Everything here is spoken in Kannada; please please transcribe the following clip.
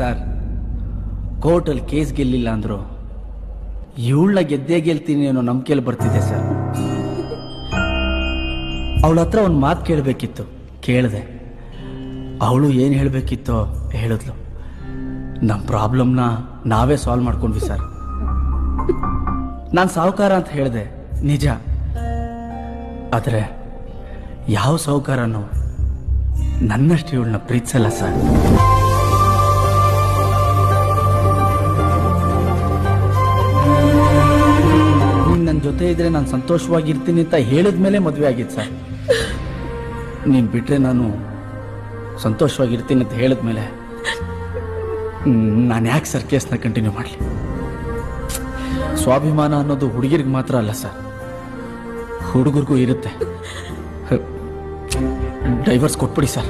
ಸರ್, ಕೋರ್ಟಲ್ಲಿ ಕೇಸ್ ಗೆಲ್ಲಿಲ್ಲ ಅಂದ್ರು ಇವಳನ್ನ ಗೆದ್ದೇ ಗೆಲ್ತೀನಿ ಅನ್ನೋ ನಂಬಿಕೆಯಲ್ಲಿ ಬರ್ತಿದ್ದೆ ಸರ್. ಅವಳ ಹತ್ರ ಒಂದು ಮಾತು ಕೇಳಬೇಕಿತ್ತು, ಕೇಳಿದೆ. ಅವಳು ಏನು ಹೇಳಬೇಕಿತ್ತೋ ಹೇಳಿದ್ಲು. ನಮ್ಮ ಪ್ರಾಬ್ಲಮ್ನ ನಾವೇ ಸಾಲ್ವ್ ಮಾಡ್ಕೊಂಡ್ವಿ ಸರ್. ನಾನು ಸಾಹುಕಾರ ಅಂತ ಹೇಳಿದೆ ನಿಜ, ಆದರೆ ಯಾವ ಸಾಹುಕಾರನೂ ನನ್ನಷ್ಟು ಇವಳನ್ನ ಪ್ರೀತಿಸಲ್ಲ ಸರ್. ನೀನು ನನ್ನ ಜೊತೆ ಇದ್ರೆ ನಾನು ಸಂತೋಷವಾಗಿರ್ತೀನಿ ಅಂತ ಹೇಳಿದ್ಮೇಲೆ ಮದುವೆ ಆಗಿತ್ತು ಸರ್. ನೀನು ಬಿಟ್ರೆ ನಾನು ಸಂತೋಷವಾಗಿರ್ತೀನಿ ಅಂತ ಹೇಳಿದ್ಮೇಲೆ ನಾನು ಯಾಕೆ ಸರ್ ಕೇಸ್ನ ಕಂಟಿನ್ಯೂ ಮಾಡಲಿ? ಸ್ವಾಭಿಮಾನ ಅನ್ನೋದು ಹುಡುಗಿರಿಗೆ ಮಾತ್ರ ಅಲ್ಲ ಸರ್, ಹುಡುಗರಿಗೂ ಇರುತ್ತೆ. ಡೈವರ್ಸ್ ಕೊಟ್ಬಿಡಿ ಸರ್.